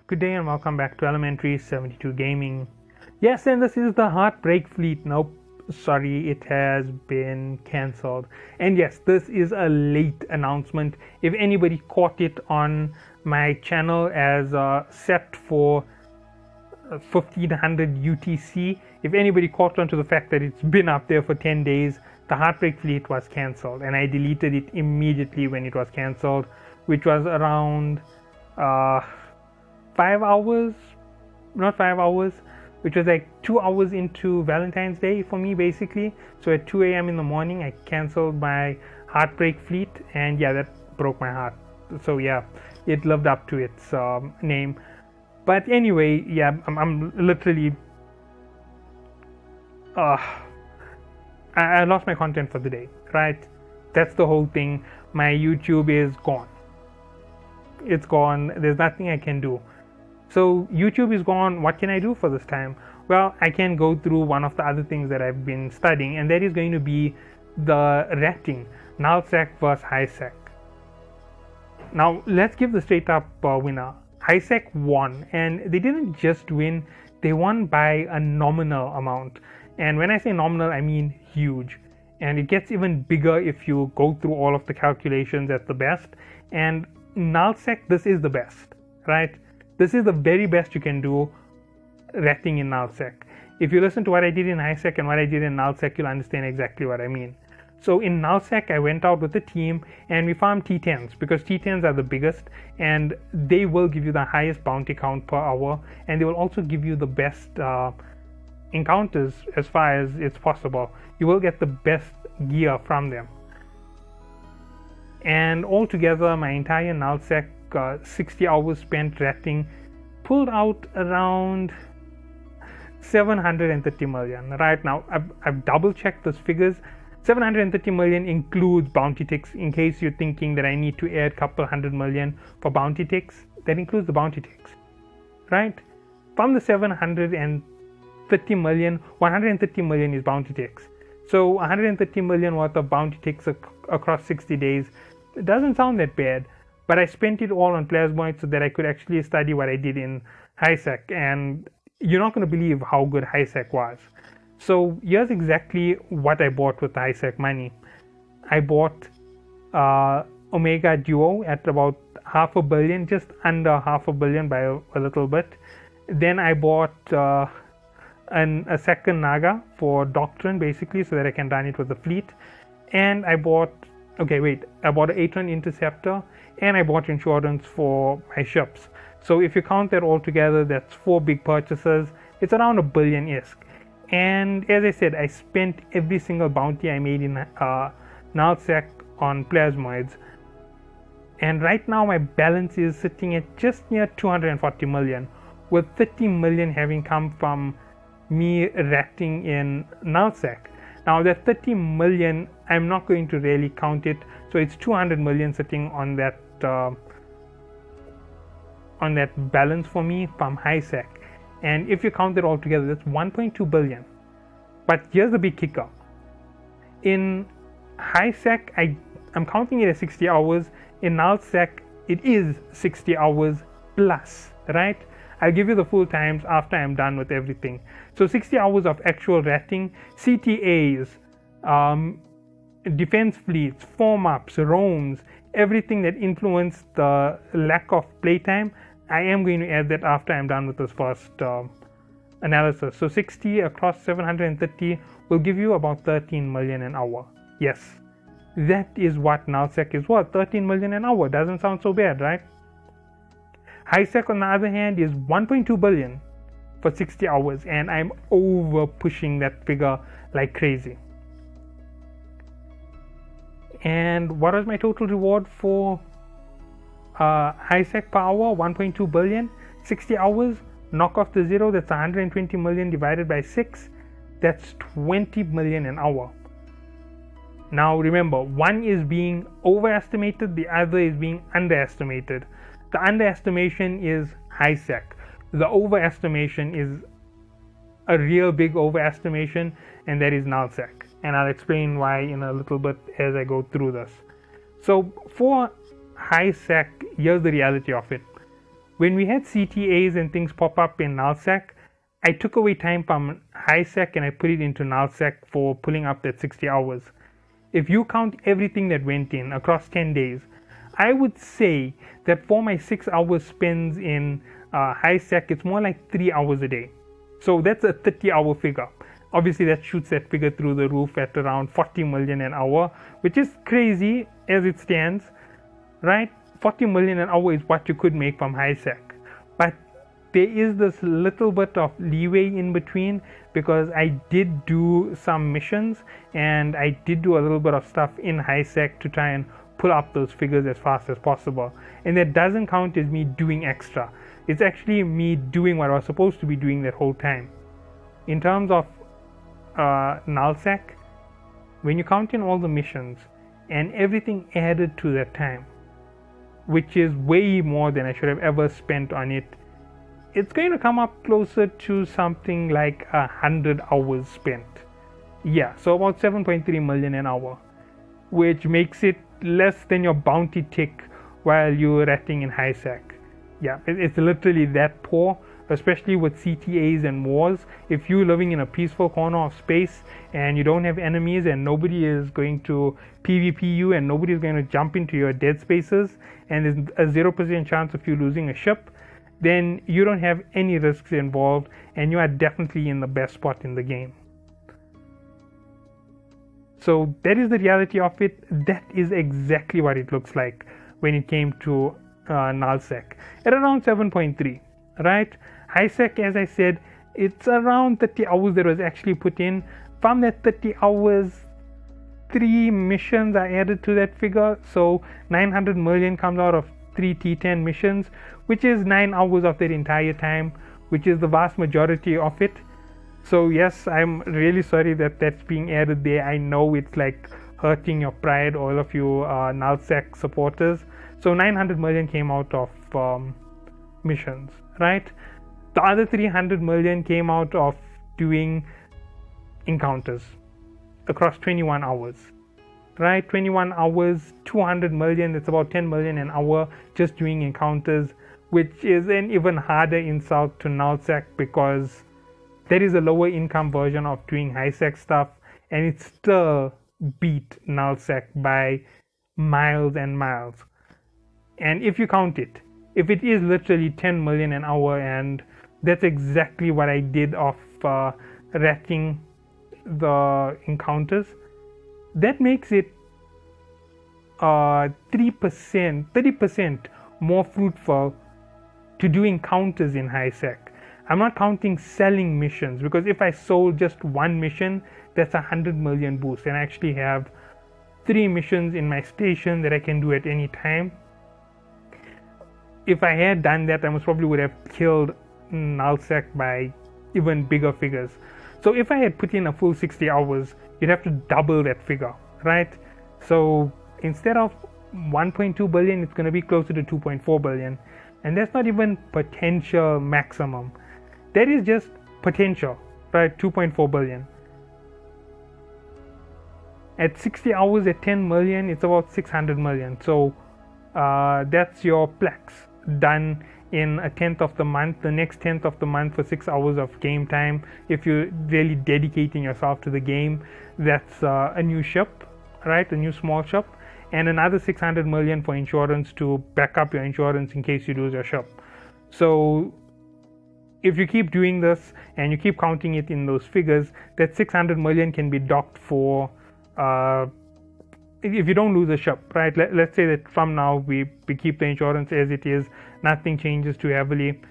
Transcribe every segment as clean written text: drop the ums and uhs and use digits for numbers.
Good day and welcome back to Elementary 72 Gaming. Yes, and this is the Heartbreak fleet. Nope, sorry, it has been cancelled. And yes, this is a late announcement. If anybody caught it on my channel as set for 1500 UTC, if anybody caught on to the fact that it's been up there for 10 days, the Heartbreak fleet was cancelled. And I deleted it immediately when it was cancelled, which was around 5 hours, not 5 hours, which was like 2 hours into Valentine's Day for me basically. So at 2 a.m. in the morning I cancelled my Heartbreak fleet, and yeah, that broke my heart. So yeah, it lived up to its name. But anyway, yeah, I'm literally I lost my content for the day, right? That's the whole thing. My YouTube is gone. It's gone. There's nothing I can do. So YouTube is gone. What can I do for this time? Well, I can go through one of the other things that I've been studying, and that is going to be the rating, null sec versus high sec. Now let's give the straight up winner. High sec won, and they didn't just win, they won by a nominal amount. And when I say nominal, I mean huge. And it gets even bigger if you go through all of the calculations at the best. And null sec, this is the best, right? This is the very best you can do rating in null sec. If you listen to what I did in high sec and what I did in null sec, you'll understand exactly what I mean. So in null sec, I went out with a team and we farmed T10s because T10s are the biggest and they will give you the highest bounty count per hour, and they will also give you the best encounters as far as it's possible. You will get the best gear from them. And altogether, my entire null sec 60 hours spent ratting pulled out around 730 million. Right now, I've double checked those figures. 730 million includes bounty ticks. In case you're thinking that I need to add a couple 100 million for bounty ticks, that includes the bounty ticks, right? From the 730 million, 130 million is bounty ticks. So 130 million worth of bounty ticks across 60 days. It doesn't sound that bad, but I spent it all on plasmoids so that I could actually study what I did in high sec, and you're not going to believe how good high sec was. So here's exactly what I bought with the high sec money. I bought Omega Duo at about $500 million, just under $500 million by a little bit. Then I bought a second Naga for Doctrine basically so that I can run it with the fleet. And I bought an 8-run Interceptor, and I bought insurance for my ships. So if you count that all together, that's 4 big purchases. It's around $1 billion-isk. And as I said, I spent every single bounty I made in null sec on plasmoids. And right now my balance is sitting at just near 240 million, with 30 million having come from me ratting in null sec. Now that 30 million, I'm not going to really count it, so it's 200 million sitting on that balance for me from high sec. And if you count it all together, that's 1.2 billion. But here's the big kicker. In high sec, I'm counting it as 60 hours. In null sec, it is 60 hours plus, right? I'll give you the full times after I'm done with everything. So 60 hours of actual ratting, CTAs, defense fleets, form-ups, roams, everything that influenced the lack of playtime, I am going to add that after I'm done with this first analysis. So 60 across 730 will give you about 13 million an hour. Yes, that is what null sec is worth. 13 million an hour doesn't sound so bad, right? High sec on the other hand is 1.2 billion for 60 hours, and I'm over pushing that figure like crazy. And what was my total reward for high sec per hour? 1.2 billion, 60 hours, knock off the 0, that's 120 million divided by 6, that's 20 million an hour. Now remember, one is being overestimated, the other is being underestimated. The underestimation is high sec. The overestimation is a real big overestimation, and that is null sec. And I'll explain why in a little bit as I go through this. So for high sec, here's the reality of it. When we had CTAs and things pop up in nullsec, I took away time from highsec and I put it into nullsec for pulling up that 60 hours. If you count everything that went in across 10 days, I would say that for my 6 hours spent in highsec, it's more like 3 hours a day. So that's a 30-hour figure. Obviously, that shoots that figure through the roof at around 40 million an hour, which is crazy as it stands, right? 40 million an hour is what you could make from highsec. But there is this little bit of leeway in between, because I did do some missions and I did do a little bit of stuff in highsec to try and pull up those figures as fast as possible. And that doesn't count as me doing extra. It's actually me doing what I was supposed to be doing that whole time. In terms of nullsec, when you count in all the missions and everything added to that time, which is way more than I should have ever spent on it, it's going to come up closer to something like 100 hours spent. Yeah, so about 7.3 million an hour, which makes it less than your bounty tick while you're ratting in highsec. Yeah, it's literally that poor, especially with CTAs and wars. If you're living in a peaceful corner of space and you don't have enemies and nobody is going to PvP you and nobody is going to jump into your dead spaces and there's a 0% chance of you losing a ship, then you don't have any risks involved and you are definitely in the best spot in the game. So that is the reality of it. That is exactly what it looks like when it came to nullsec at around 7.3, right? Highsec, as I said, it's around 30 hours that was actually put in. From that 30 hours, 3 missions are added to that figure, so 900 million comes out of 3 T10 missions, which is 9 hours of that entire time, which is the vast majority of it. So yes, I'm really sorry that that's being added there. I know it's like hurting your pride, all of you nullsec supporters. So 900 million came out of missions, right? The other 300 million came out of doing encounters across 21 hours, right? 21 hours, 200 million, that's about 10 million an hour just doing encounters, which is an even harder insult to nullsec because that is a lower income version of doing highsec stuff, and it still beat nullsec by miles and miles. And if you count it, if it is literally 10 million an hour, and that's exactly what I did of ratting the encounters, that makes it 30% more fruitful to do encounters in highsec. I'm not counting selling missions, because if I sold just one mission, that's 100 million boost, and I actually have 3 missions in my station that I can do at any time. If I had done that, I most probably would have killed nullsec by even bigger figures. So if I had put in a full 60 hours, you'd have to double that figure, right? So instead of 1.2 billion, it's going to be closer to 2.4 billion, and that's not even potential maximum. That is just potential, right? 2.4 billion. At 60 hours at 10 million, it's about 600 million. So that's your plex done in a 10th of the month. The next 10th of the month for 6 hours of game time, if you're really dedicating yourself to the game, that's a new ship, right? A new small ship, and another 600 million for insurance to back up your insurance in case you lose your ship. So if you keep doing this and you keep counting it in those figures, that 600 million can be docked for if you don't lose a ship, right? Let's say that from now we keep the insurance as it is, nothing changes too heavily.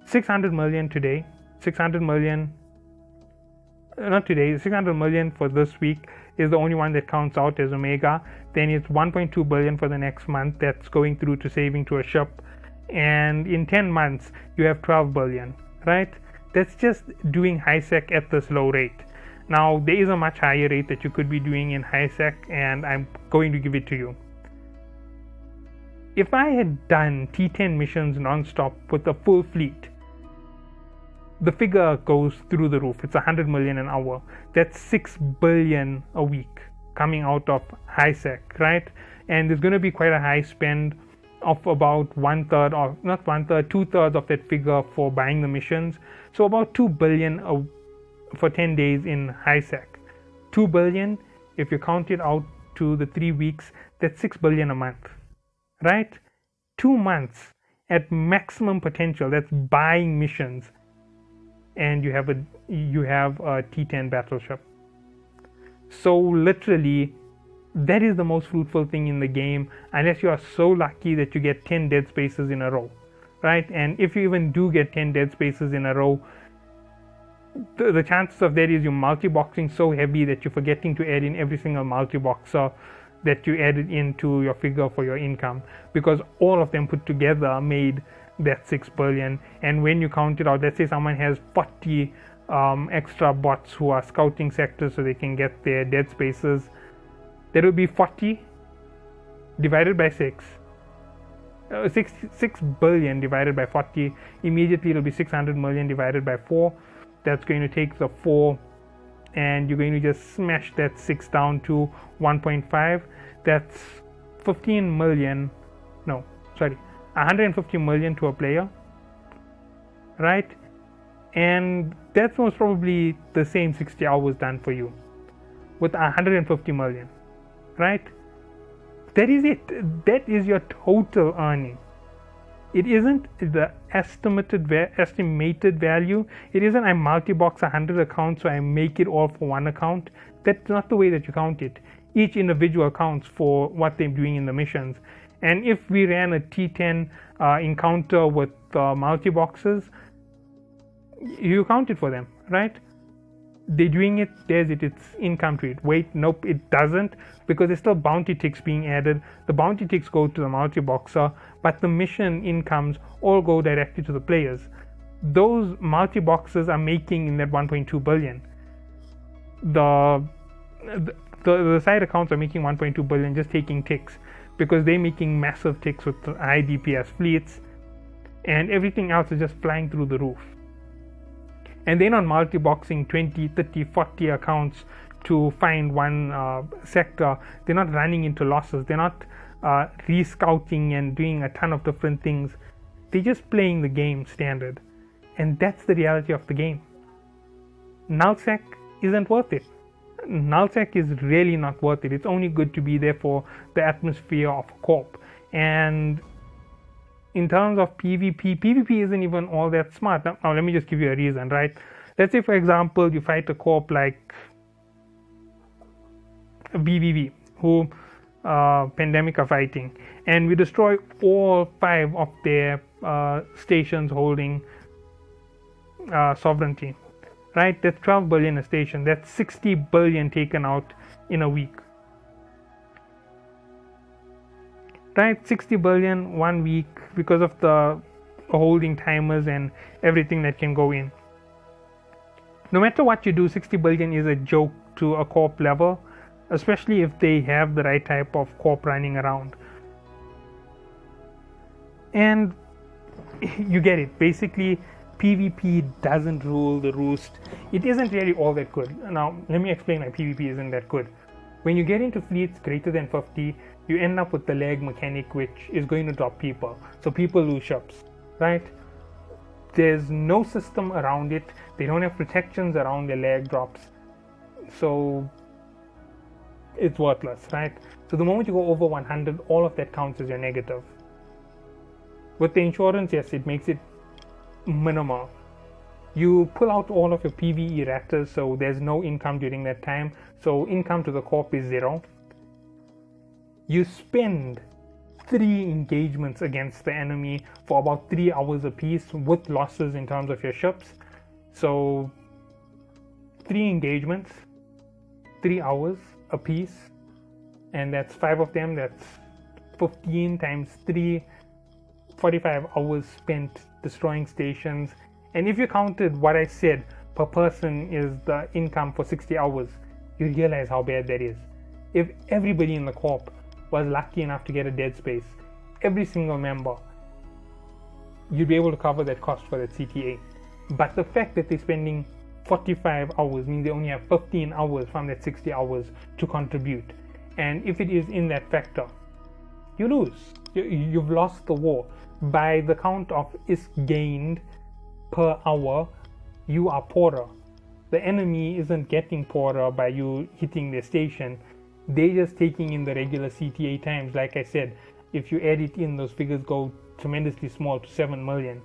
600 million today, 600 million, not today, 600 million for this week is the only one that counts out as Omega. Then it's 1.2 billion for the next month that's going through to saving to a ship. And in 10 months, you have 12 billion, right? That's just doing highsec at this low rate. Now, there is a much higher rate that you could be doing in highsec, and I'm going to give it to you. If I had done T10 missions non-stop with a full fleet, the figure goes through the roof. It's 100 million an hour. That's 6 billion a week coming out of highsec, right? And there's going to be quite a high spend of about 1/3, or not 1/3, 2/3 of that figure for buying the missions. So about 2 billion for 10 days in high sec. 2 billion, if you count it out to the 3 weeks, that's 6 billion a month, right? 2 months at maximum potential, that's buying missions, and you have a T10 battleship. So literally, that is the most fruitful thing in the game, unless you are so lucky that you get 10 dead spaces in a row, right? And if you even do get 10 dead spaces in a row, the chances of that is you're multi-boxing so heavy that you're forgetting to add in every single multi-boxer that you added into your figure for your income, because all of them put together made that 6 billion. And when you count it out, let's say someone has 40 extra bots who are scouting sectors so they can get their dead spaces, that will be 40 divided by 6. 6 billion divided by 40, immediately it will be 600 million divided by 4. That's going to take the 4, and you're going to just smash that 6 down to 1.5. That's 15 million, no, sorry, 150 million to a player, right? And that's most probably the same 60 hours done for you with 150 million, right? That is it. That is your total earning. It isn't the estimated value. It isn't I multi-box 100 accounts so I make it all for one account. That's not the way that you count it. Each individual counts for what they're doing in the missions. And if we ran a T10 encounter with multi-boxes, you count it for them, right? They're doing it, there's it, it's income to it. Wait, nope, it doesn't, because there's still bounty ticks being added. The bounty ticks go to the multi-boxer, but the mission incomes all go directly to the players. Those multi-boxes are making in that 1.2 billion. The side accounts are making 1.2 billion just taking ticks, because they're making massive ticks with high DPS fleets, and everything else is just flying through the roof. And they're not multi-boxing 20, 30, 40 accounts to find one sector. They're not running into losses. They're not re-scouting and doing a ton of different things. They're just playing the game standard. And that's the reality of the game. Nullsec isn't worth it. Nullsec is really not worth it. It's only good to be there for the atmosphere of a corp. And in terms of PvP isn't even all that smart. Now let me just give you a reason, right? Let's say, for example, you fight a corp like BBB, who Pandemic are fighting, and we destroy all 5 of their stations holding sovereignty, right? That's 12 billion a station. That's 60 billion taken out in a week. Right, 60 billion 1 week because of the holding timers and everything that can go in. No matter what you do, 60 billion is a joke to a corp level, especially if they have the right type of corp running around. And you get it. Basically, PvP doesn't rule the roost. It isn't really all that good. Now, let me explain why PvP isn't that good. When you get into fleets greater than 50, you end up with the lag mechanic, which is going to drop people. So people lose ships, right? There's no system around it. They don't have protections around the lag drops. So it's worthless, right? So the moment you go over 100, all of that counts as your negative. With the insurance, yes, it makes it minimal. You pull out all of your PvE reactors, so there's no income during that time. So income to the corp is 0. You spend 3 engagements against the enemy for about 3 hours apiece with losses in terms of your ships. So 3 engagements, 3 hours apiece, and that's 5 of them. That's 15 times 3, 45 hours spent destroying stations. And if you counted what I said per person is the income for 60 hours, you realize how bad that is. If everybody in the corp was lucky enough to get a dead space, every single member, you'd be able to cover that cost for that CTA. But the fact that they're spending 45 hours means they only have 15 hours from that 60 hours to contribute. And if it is in that factor, you lose. You've lost the war. By the count of is gained per hour, you are poorer. The enemy isn't getting poorer by you hitting their station. They're just taking in the regular CTA times. Like I said, if you add it in, those figures go tremendously small to 7 million.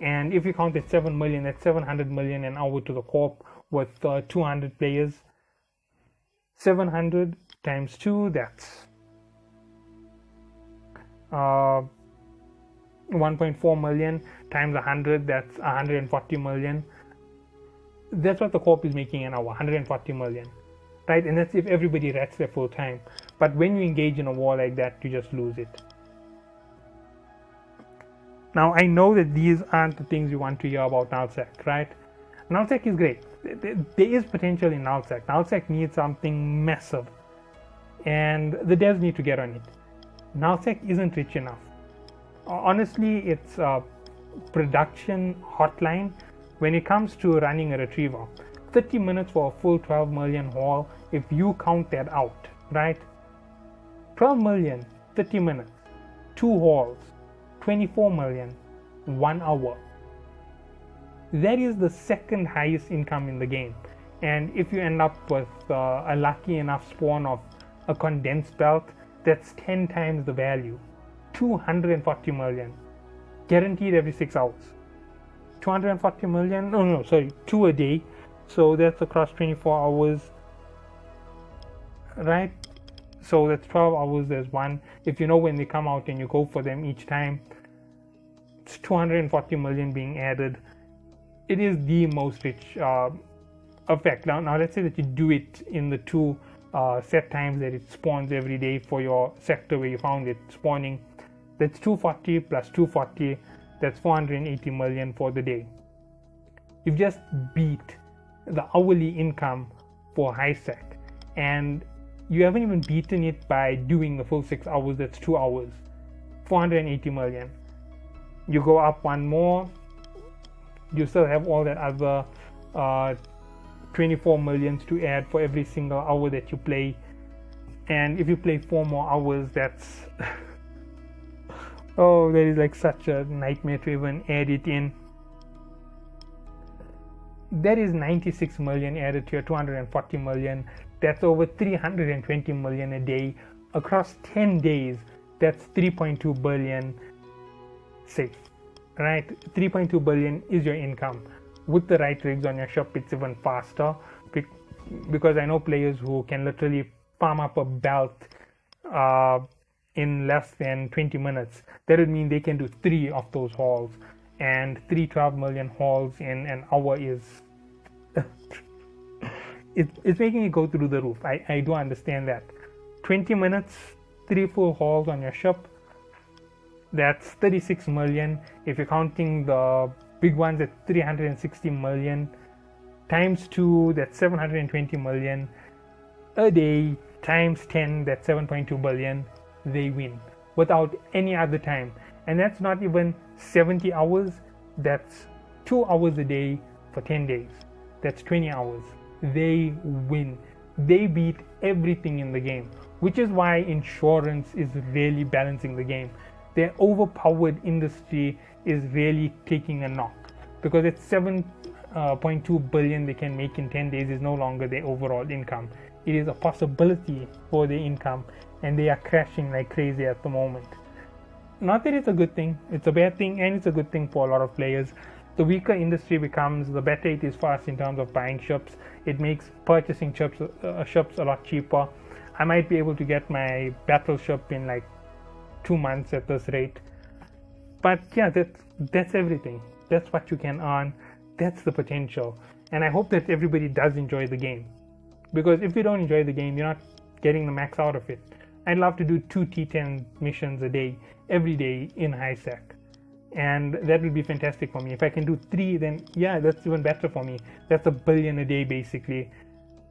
And if you count at 7 million, that's 700 million an hour to the corp with 200 players. 700 times 2, that's 1.4 million times 100, that's 140 million. That's what the corp is making an hour, 140 million, right? And that's if everybody rats their full time. But when you engage in a war like that, you just lose it. Now, I know that these aren't the things you want to hear about nullsec, right? Nullsec is great. There is potential in nullsec. Nullsec needs something massive, and the devs need to get on it. Nullsec isn't rich enough. Honestly, it's a production hotline when it comes to running a retriever. 30 minutes for a full 12 million haul, if you count that out, right? 12 million, 30 minutes, 2 hauls, 24 million, 1 hour. That is the second highest income in the game. And if you end up with a lucky enough spawn of a condensed belt, that's 10 times the value. 240 million. Guaranteed every 6 hours. 240 million, no, sorry, 2 a day. So that's across 24 hours, right? So that's 12 hours, there's one. If you know when they come out and you go for them each time, it's 240 million being added. It is the most rich effect. Now let's say that you do it in the 2 set times that it spawns every day for your sector where you found it spawning. That's 240 plus 240, that's 480 million for the day. You've just beat the hourly income for HiSec, and you haven't even beaten it by doing the full 6 hours. That's 2 hours, 480 million. You go up one more, you still have all that other 24 millions to add for every single hour that you play. And if you play 4 more hours, that's oh, that is like such a nightmare to even add it in. That is 96 million added to your 240 million. That's over 320 million a day. Across 10 days, that's 3.2 billion safe, right? 3.2 billion is your income. With the right rigs on your shop, it's even faster, because I know players who can literally farm up a belt in less than 20 minutes. That would mean they can do 3 of those hauls, and 12 million hauls in an hour is it's making it go through the roof. I do understand that. 20 minutes, 3 full hauls on your ship, that's 36 million. If you're counting the big ones at 360 million, times 2, that's 720 million a day, times 10, that's 7.2 billion. They win without any other time. And that's not even 70 hours, that's 2 hours a day for 10 days. That's 20 hours. They win. They beat everything in the game, which is why insurance is really balancing the game. Their overpowered industry is really taking a knock, because it's 7.2 billion they can make in 10 days is no longer their overall income. It is a possibility for their income, and they are crashing like crazy at the moment. Not that it's a good thing, it's a bad thing, and it's a good thing for a lot of players. The weaker industry becomes, the better it is for us in terms of buying ships. It makes purchasing ships a lot cheaper. I might be able to get my battleship in like 2 months at this rate. But yeah, that's everything. That's what you can earn. That's the potential. And I hope that everybody does enjoy the game. Because if you don't enjoy the game, you're not getting the max out of it. I'd love to do 2 T10 missions a day, every day in HiSec. And that would be fantastic for me. If I can do 3, then yeah, that's even better for me. That's $1 billion a day basically,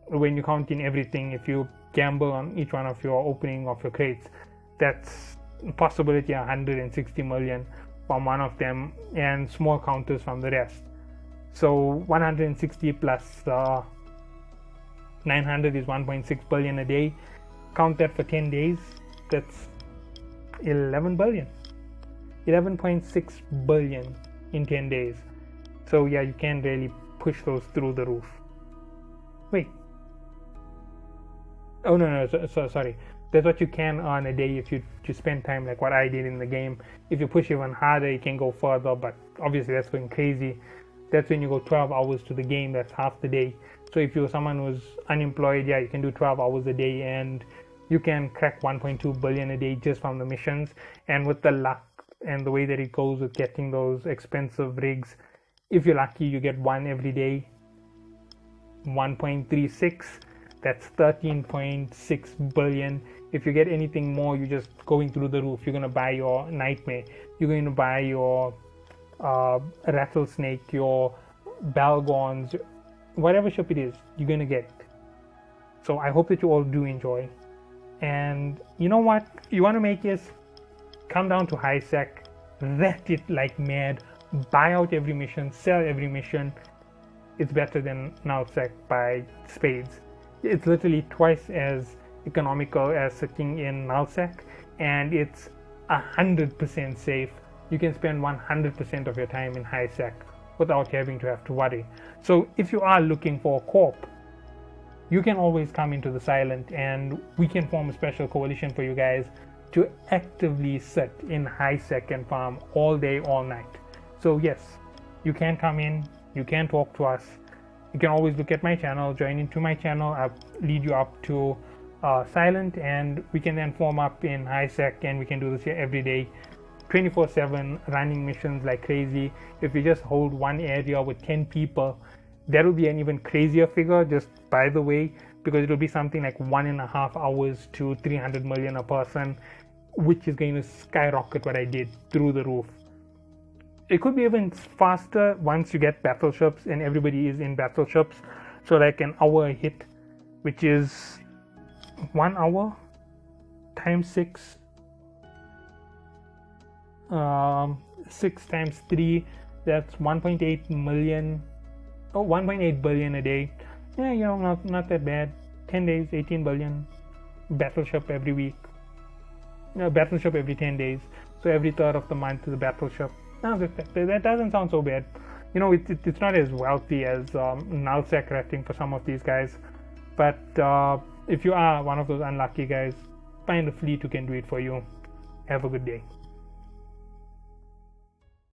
when you count in everything. If you gamble on each one of your opening of your crates, that's possibility 160 million from one of them, and small counters from the rest. So 160 plus 900 is 1.6 billion a day. Count that for 10 days, that's 11 billion, 11.6 billion in 10 days. So yeah, you can really push those through the roof. Wait. Oh no, sorry. That's what you can earn a day if you spend time like what I did in the game. If you push even harder, you can go further, but obviously that's going crazy. That's when you go 12 hours to the game. That's half the day. So if you're someone who's unemployed, yeah, you can do 12 hours a day and you can crack 1.2 billion a day just from the missions. And with the luck and the way that it goes with getting those expensive rigs, if you're lucky, you get one every day. 1.36, that's 13.6 billion. If you get anything more, you're just going through the roof. You're going to buy your Nightmare, you're going to buy your Rattlesnake, your Balgons, whatever ship it is, you're going to get. So I hope that you all do enjoy. And you know what you want to make is come down to high sec, rat it like mad, buy out every mission, sell every mission. It's better than null sec by spades. It's literally twice as economical as sitting in null sec, and it's 100% safe. You can spend 100% of your time in high sec without having to have to worry. So if you are looking for a corp, you can always come into the Silent and we can form a special coalition for you guys to actively sit in high sec and farm all day, all night. So yes, you can come in, you can talk to us. You can always look at my channel, join into my channel. I'll lead you up to Silent, and we can then form up in high sec, and we can do this here every day, 24/7, running missions like crazy. If we just hold one area with 10 people, that will be an even crazier figure, just by the way, because it will be something like 1.5 hours to 300 million a person, which is going to skyrocket what I did through the roof. It could be even faster once you get battleships and everybody is in battleships. So like an hour a hit, which is 1 hour times 6, 6 times 3, that's 1.8 million, 1.8 billion a day. Yeah, you know, not that bad. 10 days, 18 billion. Battleship every week. Battleship every 10 days. So every third of the month is a battleship. No, that doesn't sound so bad. You know, it's not as wealthy as nullsec ratting for some of these guys. But if you are one of those unlucky guys, find a fleet who can do it for you. Have a good day.